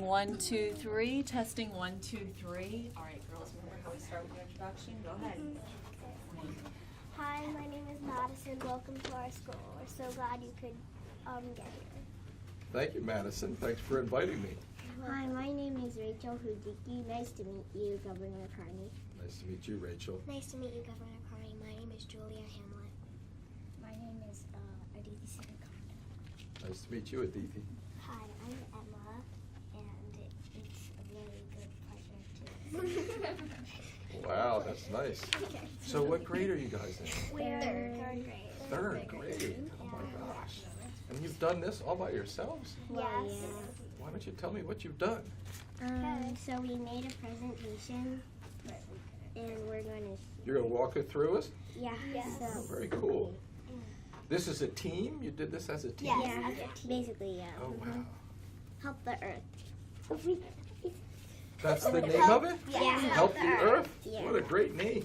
1, 2, 3. Testing 1, 2, 3. All right, girls, remember how we start with your introduction? Go ahead. Hi, my name is Madison. Welcome to our school. We're so glad you could get here. Thank you, Madison. Thanks for inviting me. Hi, my name is Rachel Hudicki. Nice to meet you, Governor Carney. Nice to meet you, Rachel. Nice to meet you, Governor Carney. My name is Julia Hamlet. My name is Aditi Sivakanda. Nice to meet you, Aditi. Hi, I'm Emma, and it's a very good pleasure to... Wow, that's nice. So what grade are you guys in? We're third grade. Third grade. Oh my gosh. And you've done this all by yourselves? Yes. Why don't you tell me what you've done? So we made a presentation, and we're going to... You're going to walk it through us? Yeah. Oh, very cool. This is a team? You did this as a team? Yeah, basically, yeah. Oh, wow. Help the earth. That's the name of it? Yeah. Help the Earth? Yeah. What a great name.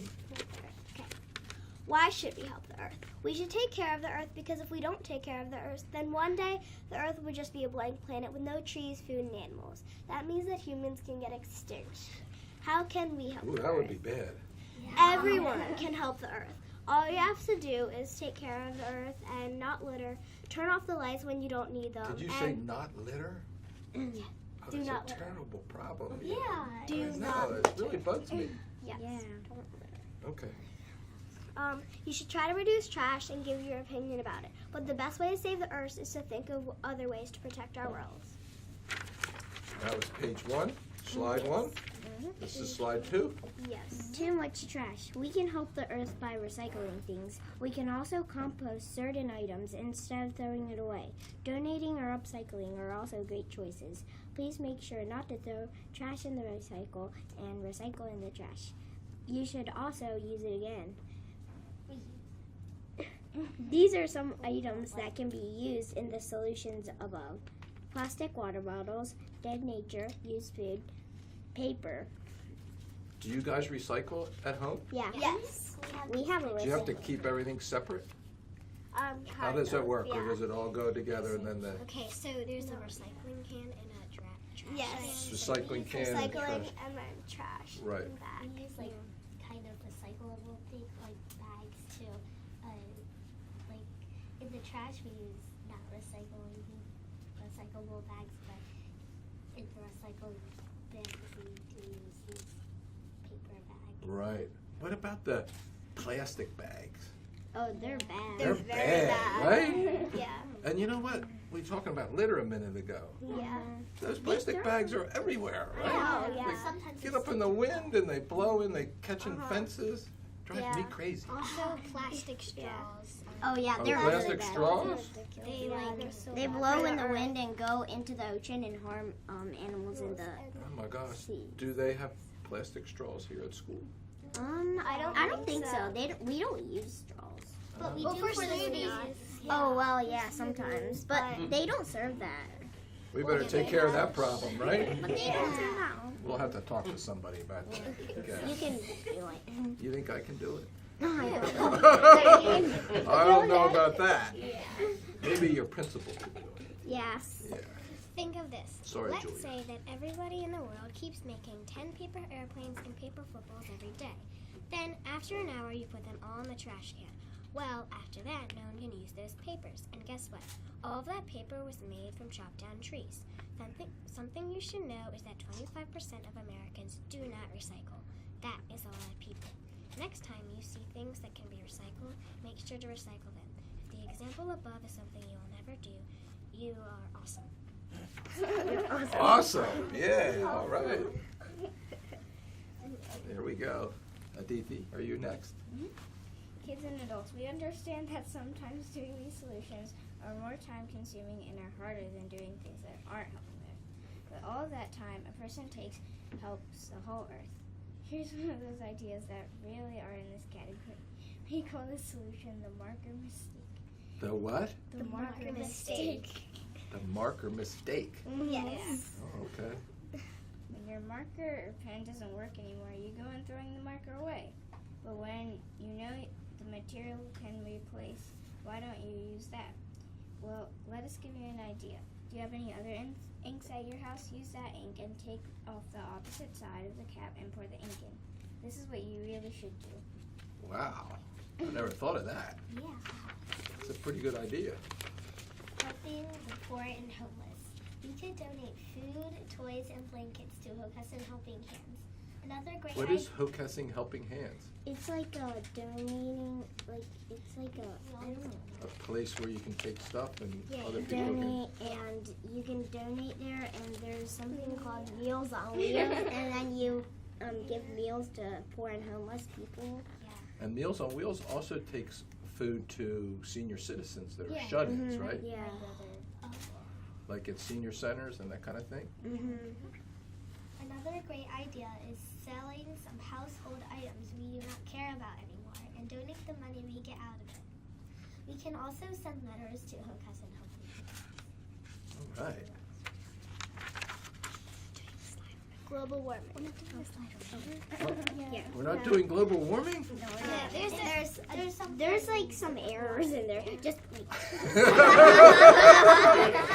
Why should we help the earth? We should take care of the earth because if we don't take care of the earth, then one day the earth would just be a blank planet with no trees, food, and animals. That means that humans can get extinct. How can we help Ooh, the that would earth? be bad. Everyone can help the earth. All you have to do is take care of the earth and not litter. Turn off the lights when you don't need them. Did you say not litter? Yeah. Oh, Do that's not a litter. terrible problem. Yeah. I Do know, not it really bugs me. Yes. Yeah. Don't litter. Okay. You should try to reduce trash and give your opinion about it. But the best way to save the earth is to think of other ways to protect our worlds. That was page 1, slide 1. This is slide 2. Yes. Too much trash. We can help the earth by recycling things. We can also compost certain items instead of throwing it away. Donating or upcycling are also great choices. Please make sure not to throw trash in the recycle and recycle in the trash. You should also use it again. These are some items that can be used in the solutions above. Plastic water bottles, dead nature, used food, paper. Do you guys recycle at home? Yeah. Yes. We have a Do list. you have to keep everything separate? How Kind does that of, work? yeah. Or does it all go together and then the Okay, so there's a recycling can and a trash Yes. recycling can and Recycling trash? and then trash. Right. And back. We use like kind of recyclable thing, like bags too. Like in the trash we use not recyclable bags, but in the recycling bins we do use these paper bags. Right. What about the plastic bags? Oh, they're bad. They're very bad, right? Yeah. And you know what? We were talking about litter a minute ago. Yeah. Those plastic bags are everywhere, right? Oh, yeah. They Sometimes get up in the wind and they blow and they catch in fences. Drives me Yeah. crazy. Also plastic straws. Oh yeah, Oh, they're plastic really bad. straws? They like They blow in the wind and go into the ocean and harm animals in the Oh my gosh. sea. Do they have plastic straws here at school? I don't think so. We don't use straws. But we Well, do for for the smoothies. smoothies. Oh well, yeah, sometimes, but they don't serve that. We better take care of that problem, right? But they don't do that. We'll have to talk to somebody about that. Okay. You can do it. You think I can do it? No, I don't. I don't know about that. Maybe your principal could do it. Yes. Yeah. Think of this. Sorry, Let's Julia. say that everybody in the world keeps making 10 paper airplanes and paper footballs every day. Then, after an hour, you put them all in the trash can. Well, after that, no one can use those papers. And guess what? All of that paper was made from chopped down trees. Something you should know is that 25% of Americans do not recycle. That is a lot of people. Next time you see things that can be recycled, make sure to recycle them. If the example above is something you will never do, you are awesome. Awesome. Yeah. All right. There we go. Aditi, are you next? Kids and adults, we understand that sometimes doing these solutions are more time consuming and are harder than doing things that aren't helping the earth. But all of that time a person takes helps the whole earth. Here's one of those ideas that really are in this category. We call this solution the marker mistake. The what? The marker mistake. The marker mistake. Yes. Oh, okay. When your marker or pen doesn't work anymore, you go and throwing the marker away. But when you know the material can replace, why don't you use that? Well, let us give you an idea. Do you have any other inks at your house, use that ink and take off the opposite side of the cap and pour the ink in. This is what you really should do. Wow, I never thought of that. Yeah. It's a pretty good idea. Helping the poor and homeless. We could donate food, toys, and blankets to Hokussin Helping Hands. Another great What is Hokussin Helping Hands? It's like a donating, like it's like a, I don't know. A place where you can take stuff and Yeah, other you people can. donate, and you can donate there, and there's something called Meals on Wheels, and then you give meals to poor and homeless people. And Meals on Wheels also takes food to senior citizens that are Yeah. shut-ins, right? Yeah. Like at senior centers and that kind of thing. Another great idea is selling some household items we do not care about anymore and donate the money we get out of it. We can also send letters to Hokussin Helping Hands. All right. Global warming. Yeah. We're not doing global warming? There's like some errors in there. Just like,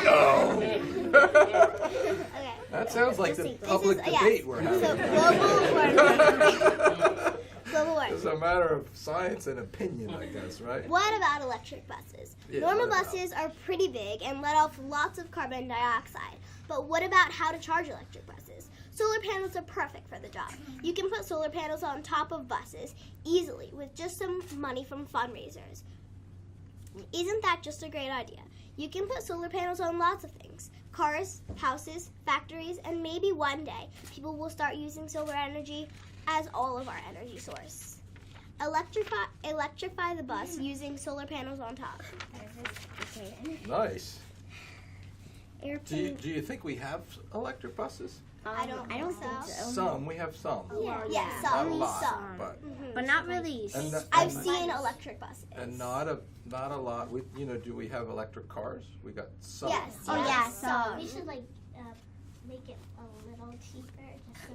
No. Okay. That sounds like the This is- public yes. debate we're having. So global warming. Global warming. It's a matter of science and opinion, I guess, right? What about electric buses? Yeah, Normal what about- buses are pretty big and let off lots of carbon dioxide. But what about how to charge electric buses? Solar panels are perfect for the job. You can put solar panels on top of buses easily with just some money from fundraisers. Isn't that just a great idea? You can put solar panels on lots of things. Cars, houses, factories, and maybe one day people will start using solar energy as all of our energy source. Electrify the bus using solar panels on top. Nice. airplane. Do you think we have electric buses? I don't think so. so. Some. We have some. Yeah, Not a some. lot, but But not really. and I've seen electric buses. and not a lot. We do we have electric cars? We got some. Yes. Oh, yeah, some. We should make it a little cheaper, just so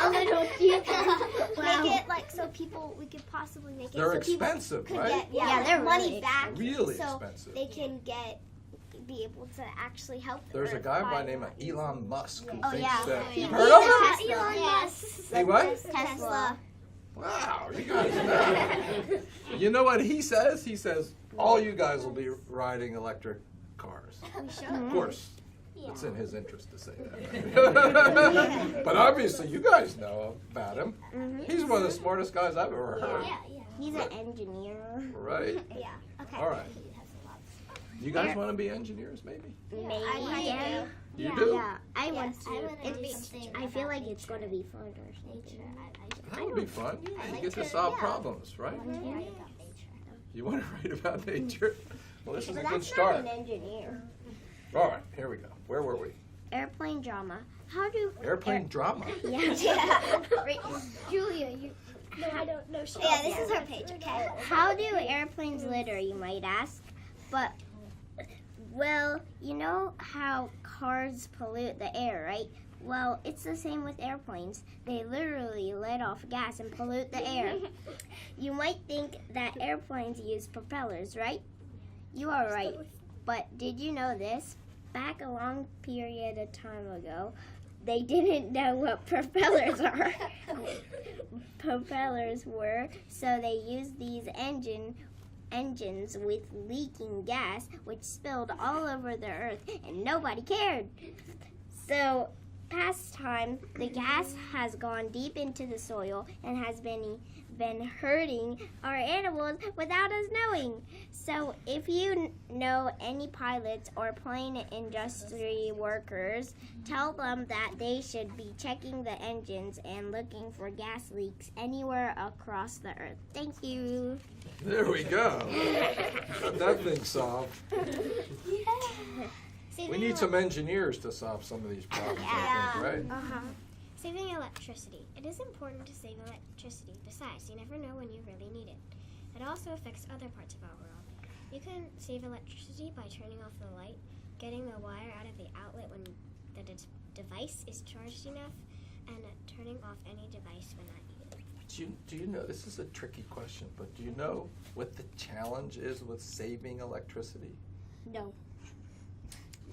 A little cheaper. Make it like so people we could possibly make it They're so people expensive, could right? get Yeah, they're money really back Really so expensive. they can be able to actually help the There's a Earth guy by by the name of Elon Musk who Oh, thinks yeah. that. Yeah. Heard of him? Yes. Hey, what? Tesla. Wow, you guys know. You know what he says? He says all you guys will be riding electric cars. Of course, it's in his interest to say that. But obviously, you guys know about him. He's one of the smartest guys I've ever heard. He's an engineer. Right? Yeah. Okay. All right. You guys want to be engineers, maybe? Maybe. I do. You do? Yeah, I want Yes, to. I wanna do It's, something I feel about like it's going to be fun or something. That would be fun. You like get to to- solve yeah. problems, right? You want to write about nature? Well, this is a But good that's not start. an engineer. All right, here we go. Where were we? Airplane drama. How do Airplane drama. Yeah. Julia, you. No, I don't know. Yeah, this is her page. Okay. How do airplanes litter, you might ask? But, well, you know how cars pollute the air, right? Well, it's the same with airplanes. They literally let off gas and pollute the air. You might think that airplanes use propellers, right? You are right. But did you know this? Back a long period of time ago, they didn't know what propellers are. Propellers were, so they used these engines with leaking gas, which spilled all over the earth, and nobody cared. So, past time, the gas has gone deep into the soil and has been hurting our animals without us knowing. So if you know any pilots or plane industry workers, tell them that they should be checking the engines and looking for gas leaks anywhere across the earth. Thank you. There we go. Got that thing solved. We need some engineers to solve some of these problems, I think, right? Uh-huh. Saving electricity. It is important to save electricity. Besides, you never know when you really need it. It also affects other parts of our world. You can save electricity by turning off the light, getting the wire out of the outlet when the device is charged enough, and turning off any device when not needed. Do you know, this is a tricky question, but do you know what the challenge is with saving electricity? No.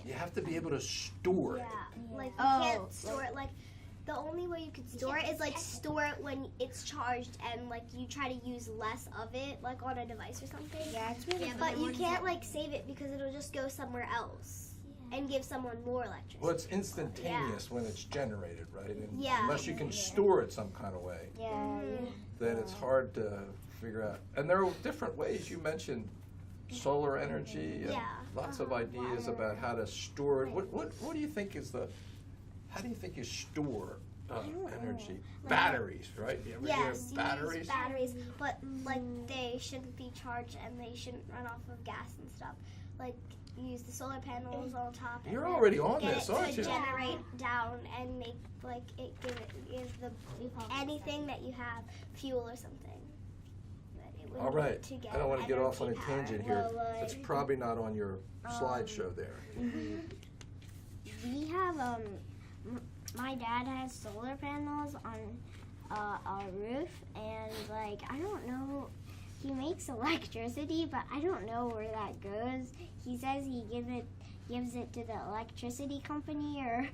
You have to be able to store it. Like you can't store it. Like the only way you could store it is like store it when it's charged and like you try to use less of it, like on a device or something. Yeah, it's really But you can't like save it because it'll just go somewhere else and give someone more electricity. Well, it's instantaneous when it's generated, right? And Yeah. unless you can store it some kind of way, then it's hard to figure out. And there are different ways. You mentioned solar energy and lots of ideas about how to store it. What do you think is how do you think you store energy? Batteries, right? You ever hear of batteries? Use batteries, but like they shouldn't be charged and they shouldn't run off of gas and stuff. Like use the solar panels on top. And You're already on get this, it aren't to you? generate down and make like it give the anything that you have fuel or something. That it would All right. to get I don't want to get off on a energy power. tangent here. It's probably not on your slideshow there. We have my dad has solar panels on our roof, and like I don't know, he makes electricity, but I don't know where that goes. He says he gives it to the electricity company, or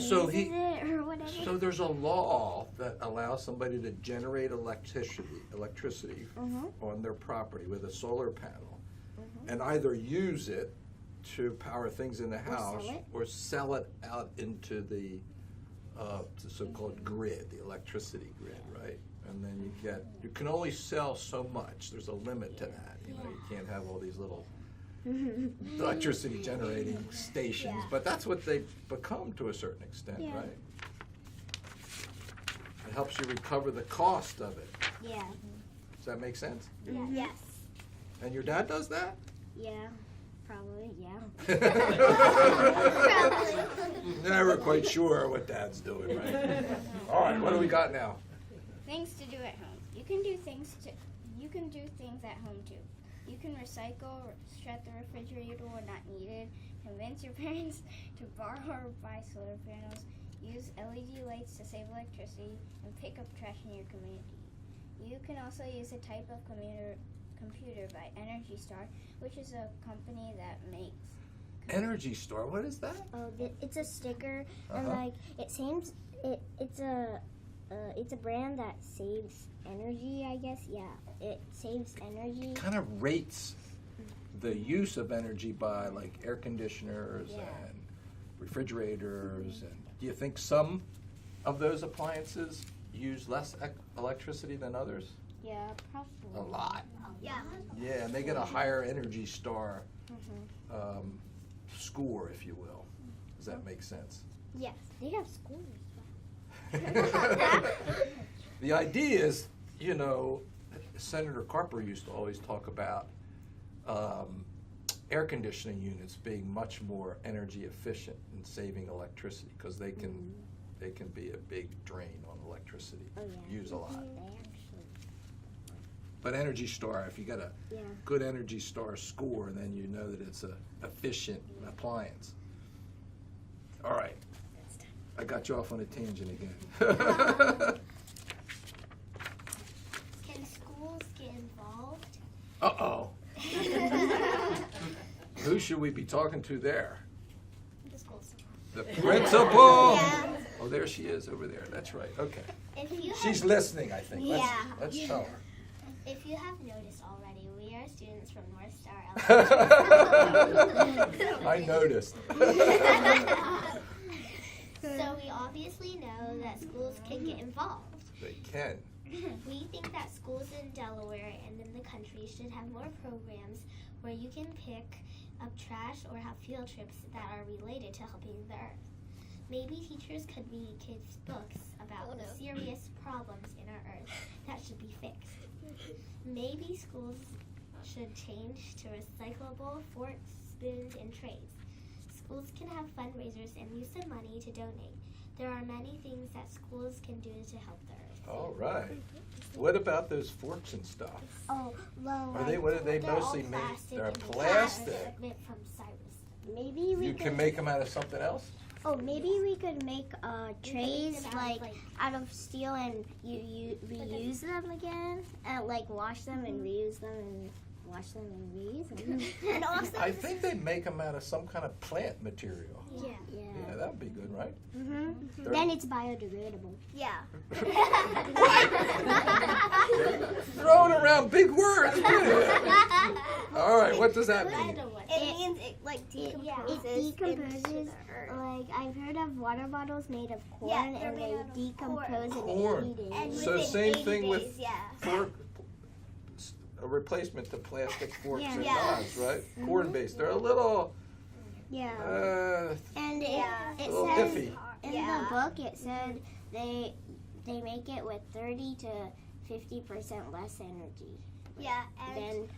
So uses it or whatever. So there's a law that allows somebody to generate electricity on their property with a solar panel, and either use it to power things in the house or sell it out into the so-called grid, the electricity grid, right? And then you can only sell so much. There's a limit to that. You can't have all these little electricity generating stations, but that's what they've become to a certain extent, right? It helps you recover the cost of it. Yeah. Does that make sense? Yes. And your dad does that? Yeah. Probably, yeah. Never quite sure what dad's doing, right? All right, what do we got now? Things to do at home. You can do things at home too. You can recycle, shut the refrigerator when not needed, convince your parents to borrow or buy solar panels, use LED lights to save electricity, and pick up trash in your community. You can also use a type of computer by Energy Star, which is a company that makes Energy Star, what is that? Oh, it's a sticker, and like it seems it's a brand that saves energy, I guess. Yeah, it saves energy. Kind of rates the use of energy by like air conditioners and refrigerators. And do you think some of those appliances use less electricity than others? Yeah, probably. A lot. Yeah. Yeah, and they get a higher Energy Star score, if you will. Does that make sense? Yes. They have schools. The idea is, Senator Carper used to always talk about air conditioning units being much more energy efficient in saving electricity because they can be a big drain on electricity, use a lot. But Energy Star, if you got a good Energy Star score, then you know that it's a efficient appliance. All right. I got you off on a tangent again. Can schools get involved? Uh-oh. Who should we be talking to there? The schools. The principal? Oh, there she is over there. That's right. Okay. She's listening, I think. Let's tell her. If you have noticed already, we are students from North Star Elementary. I noticed. So we obviously know that schools can get involved. They can. We think that schools in Delaware and in the country should have more programs where you can pick up trash or have field trips that are related to helping the earth. Maybe teachers could read kids books about the serious problems in our earth that should be fixed. Maybe schools should change to recyclable forks, spoons, and trays. Schools can have fundraisers and use some money to donate. There are many things that schools can do to help the earth. All right. What about those forks and stuff? Oh, well, What are they They're mostly all made? plastic They're and plastic. made from cyrus. maybe we You can make them out of something else? Oh, maybe we could make trays them out of steel and you reuse them again, and like wash them and reuse them and wash them and reuse them. And also, I think they make them out of some kind of plant material. yeah. Yeah, that would be good, right? Mm-hmm. Then it's biodegradable. Yeah. Throwing around big words. All right, what does that mean? It means it like decomposes. It decomposes. into the earth. Like I've heard of water bottles made of corn, Yeah, they're and made they out of decompose corn. in 8 days. And So within same 80 thing with days, yeah. Fork, a replacement to plastic forks and Yeah. knives, right? Corn-based. They're a little, Yeah. And Yeah. it a little says iffy. in Yeah. the book it said they make it with 30 to 50% less energy Yeah, and than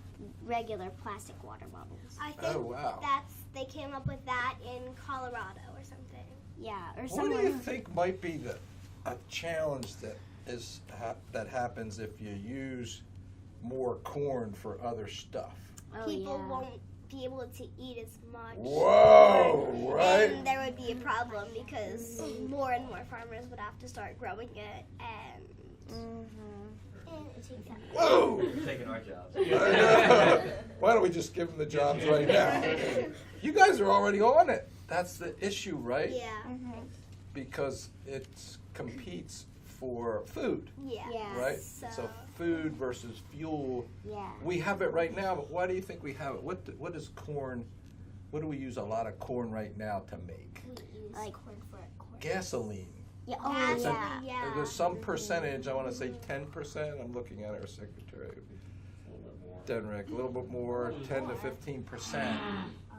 regular plastic water bottles. I think Oh, wow. they came up with that in Colorado or something. Yeah, or What do somewhere. you think might be a challenge that happens if you use more corn for other stuff? Oh, People yeah. won't be able to eat as much. Whoa, right? And there would be a problem because more and more farmers would have to start growing it, and it takes that. Whoa! Taking our jobs. I know. Why don't we just give them the jobs right now? You guys are already on it. That's the issue, right? Yeah. Because it competes for food, Yeah. Yeah. right? So, So food versus fuel. Yeah. We have it right now, but why do you think we have it? What is corn? What do we use a lot of corn right now to make? Like Gasoline. yeah. Oh It's yeah. yeah. There's some percentage, I want to say 10%. I'm looking at our secretary, Denrick, a little bit more, 10 to 15%.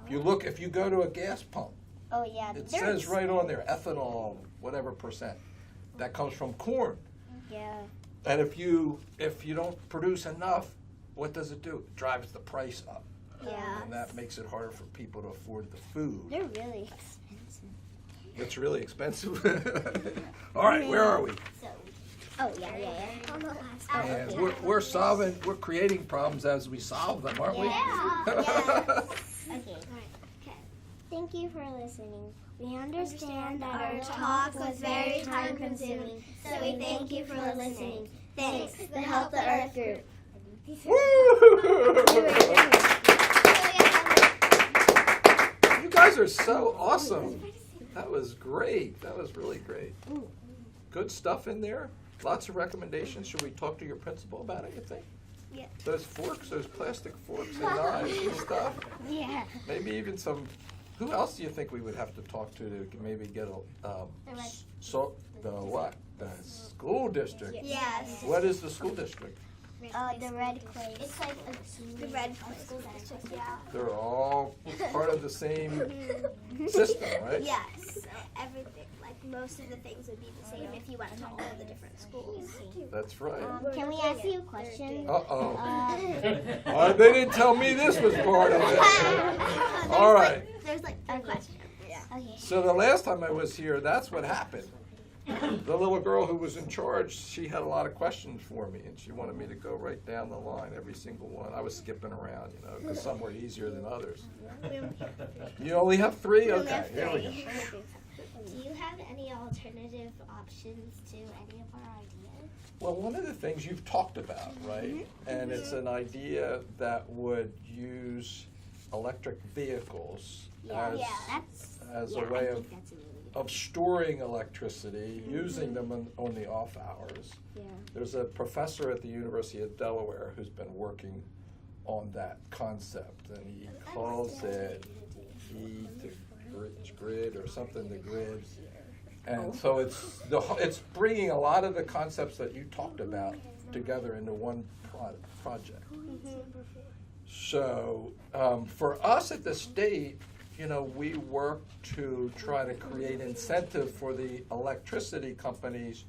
If you go to a gas pump, Oh yeah. it They're says right on there, ethanol, whatever percent. That comes from corn. Yeah. And if you don't produce enough, what does it do? It drives the price up. Yeah. And that makes it harder for people to afford the food. They're really expensive. It's really expensive. All right, where are we? Oh yeah. On the last And we're creating problems as we solve them, aren't we? Yeah. Okay. Thank you for listening. We understand that our talk was very time consuming, so we thank you for listening. Thanks, the Help the Earth group. You guys are so awesome. That was great. That was really great. Good stuff in there. Lots of recommendations. Should we talk to your principal about it, you think? Yeah. Those forks, those plastic forks and knives and stuff. Yeah. Maybe even some. Who else do you think we would have to talk to maybe get a the school district? Yes. What is the school district? The red clay. It's like The red place. Yeah. They're all part of the same system, right? Yes. So everything, like most of the things would be the same if you went to all of the different schools. That's right. Can we ask you a question? Uh-oh. They didn't tell me this was part of it. All right. There's like 3 questions. Yeah. Okay. So the last time I was here, that's what happened. The little girl who was in charge, she had a lot of questions for me, and she wanted me to go right down the line, every single one. I was skipping around, because some were easier than others. You only have 3? Okay, here we go. Do you have any alternative options to any of our ideas? Well, one of the things you've talked about, right? And it's an idea that would use electric vehicles as a way of storing electricity, using them on the off hours. Yeah. There's a professor at the University of Delaware who's been working on that concept, and he calls it grid or something, the grid. And so it's bringing a lot of the concepts that you talked about together into one project. So for us at the state, we work to try to create incentive for the electricity companies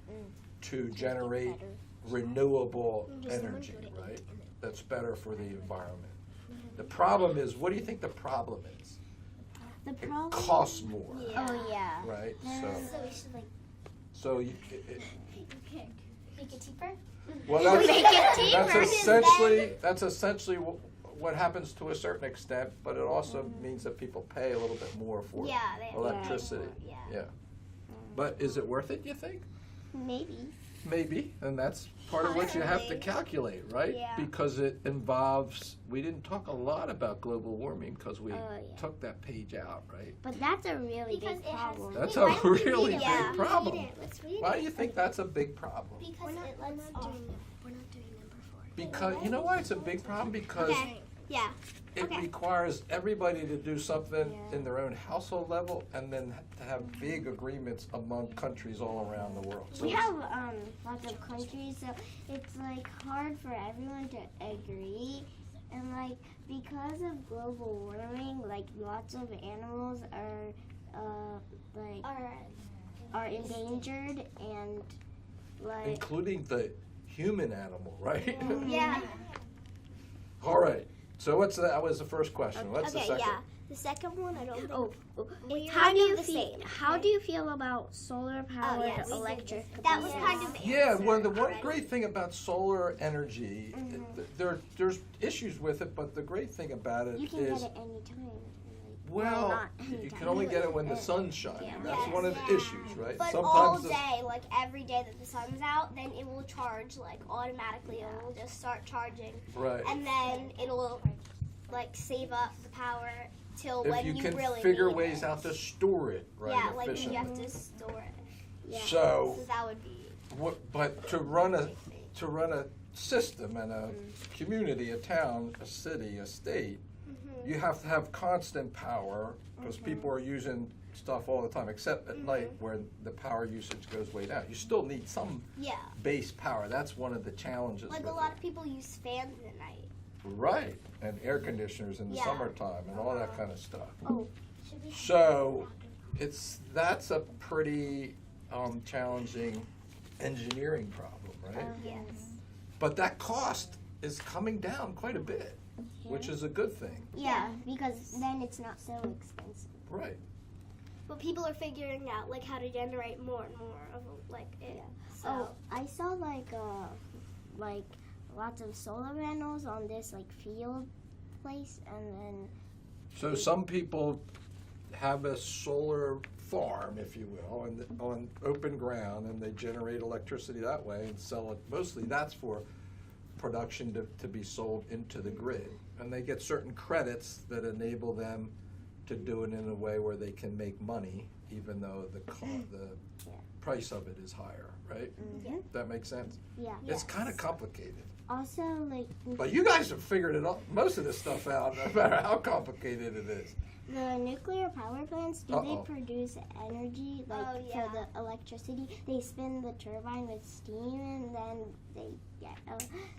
to generate renewable energy, right? That's better for the environment. The problem is, what do you think the problem is? The problem. It costs more, Oh yeah. right? So we should make it cheaper? Well, that's essentially what happens to a certain extent, but it also means that people pay a little bit more for electricity. Yeah. Yeah. But is it worth it, you think? Maybe. maybe, and that's part of what you have to calculate, right? Yeah. Because it involves, we didn't talk a lot about global warming because we took that page out, right? But that's a really Because big it has- problem. That's Wait, a why don't we really read big it? problem. Let's read it. Why do you think that's a big problem? Because We're not- it we're lets not off. doing We're not doing number 4. Because, you know why it's a big problem? Because Okay. Yeah. it Okay. requires everybody to do something in their own household level and then to have big agreements among countries all around the world. So We it's- have lots of countries, so it's like hard for everyone to agree. And like because of global warming, like lots of animals are endangered and like including the human animal, right? Yeah. All right. So that was the first question. What's the Okay. second? Yeah. The second one, I don't think. It's how kind do you of the feel? same. How do you feel about solar powered yes. electric? That was kind of. Yeah, well, the answered one already. great thing about solar energy, there's issues with it, but the great thing about it You can is, get it anytime. well, not you anytime. can only get it when the sun's shining. Yeah. That's one of the issues, right? But all the- day, like every day that the sun's out, then it will charge like automatically. It will just start charging, right. and then it'll like save up the power till If when you can really figure need ways it. out to store it, right, Yeah, like efficiently. you have to store it. Yeah. So, So that would be. but to run a system and a community, a town, a city, a state, you have to have constant power because people are using stuff all the time, except at night where the power usage goes way down. You still need some Yeah. base power. That's one of the challenges. Like with a lot it. of people use fans at night. Right, and air conditioners in the Yeah. summertime and all that kind of stuff. Oh. So that's a pretty challenging engineering problem, right? Yes. But that cost is coming down quite a bit, which is a good thing, Yeah, because then it's not so expensive. right? But people are figuring out like how to generate more and more of like it. So. Oh, I saw like lots of solar panels on this like field place, and then So some people have a solar farm, if you will, and on open ground, and they generate electricity that way and sell it. Mostly that's for production to be sold into the grid. And they get certain credits that enable them to do it in a way where they can make money, even though the price of it is higher, right? That makes sense? yeah. It's kind of complicated. Also, like But you guys have figured it all, most of this stuff out, no matter how complicated it is. the nuclear power plants, do Uh-oh. they produce energy like Oh, yeah. for the electricity? They spin the turbine with steam, and then they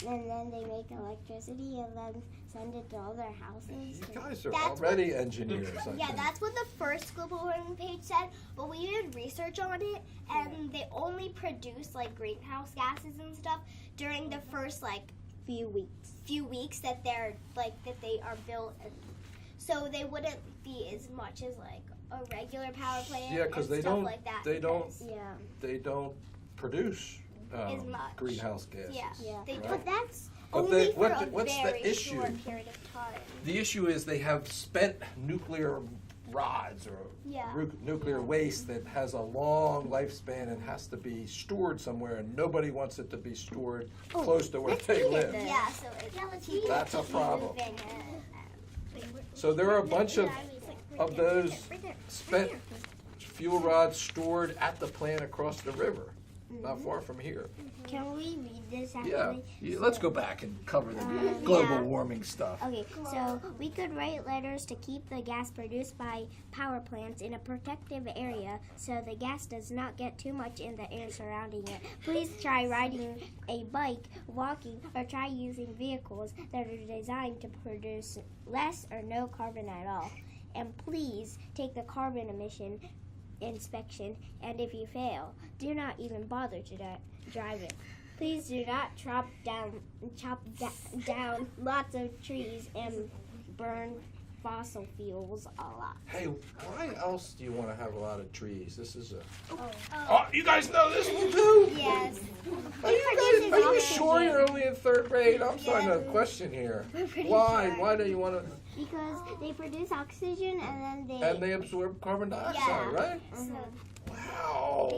and then they make electricity, and then send it to all their houses. You guys are That's already engineers, I Yeah, think. that's what the first global warming page said, but we did research on it, and they only produce like greenhouse gases and stuff during the first like Few weeks. few weeks that they're like that they are built, and so they wouldn't be as much as like a regular power plant. Yeah, 'cause and they stuff don't- like that. they don't- because- Yeah. They don't produce As much. greenhouse gases. Yeah, Yeah. they Right. but that's But only they- for what a the- what's the very issue? short period of time. The issue is they have spent nuclear rods or Yeah. nuclear waste that has a long lifespan and has to be stored somewhere, and nobody wants it to be stored close to where let's they eat it live. then. Yeah, so it's keep That's a problem. moving. So there are a bunch of those spent fuel rods stored at the plant across the river, not far from here. Can we read this Yeah, actually? yeah, let's go back and cover the global yeah. warming stuff. Okay, so we could write letters to keep the gas produced by power plants in a protective area so the gas does not get too much in the air surrounding it. Please try riding a bike, walking, or try using vehicles that are designed to produce less or no carbon at all. And please take the carbon emission inspection, and if you fail, do not even bother to drive it. Please do not chop down lots of trees and burn fossil fuels a lot. Hey, why else do you want to have a lot of trees? This is a. Oh, you guys know this one too? Yes. Are you sure you're only in third grade? I'm starting to question here. Why? Why do you want to? Because they produce oxygen and then And they absorb carbon dioxide, Yeah. right? So, Wow.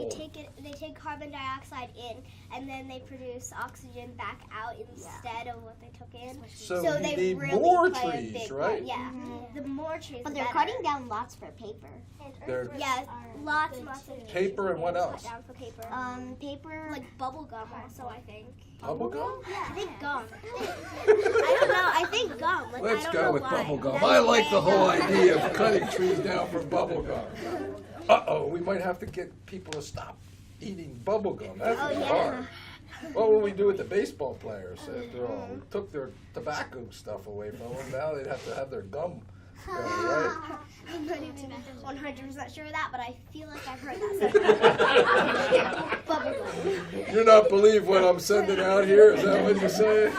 They take carbon dioxide in, and then they produce oxygen back out instead of what they took in. So they you need really more play a trees, big right? part. Yeah, the more trees, But the they're better. cutting down lots for paper. They're Yeah, lots and lots of trees. paper and what Cut else? down for paper. Paper. Like bubble gum also, I think. Bubble gum? I think gum. I don't know. I think gum. Like, Let's I don't go know with why. bubble gum. That's I like the whole random. idea of cutting trees down for bubble gum. Uh-oh, we might have to get people to stop eating bubble gum. That's hard. What will we do with the baseball players after all? We took their tobacco stuff away from them. Now they'd have to have their gum. Right? I'm not even 100% sure of that, but I feel like I've heard that. Bubble gum. You not believe what I'm sending out here? Is that what you're saying?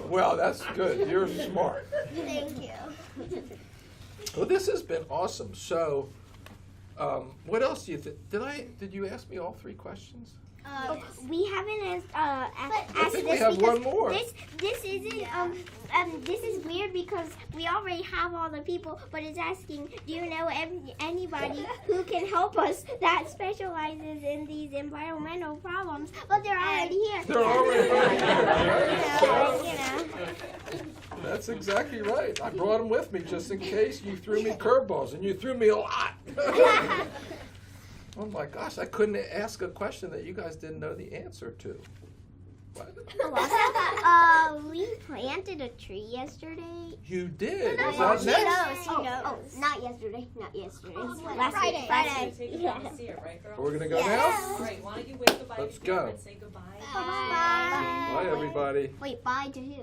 Well, that's good. You're smart. Thank you. Well, this has been awesome. So, what else do you think? Did you ask me all 3 questions? We haven't asked I think we this have because one more. This isn't this is weird because we already have all the people, but it's asking, do you know anybody who can help us that specializes in these environmental problems? But they're already here. They're already You know. That's exactly right. I brought them with me just in case you threw me curveballs, and you threw me a lot. Oh my gosh, I couldn't ask a question that you guys didn't know the answer to. What? We planted a tree yesterday. You did? Is He that next? knows. He knows. Oh, not yesterday. Last Friday. Friday. Take them down to see it, right, girls? We're going to go Yes. now? All right, why don't you wave goodbye Let's to Karen go. and say goodbye. Bye, everybody. Wait, bye to who?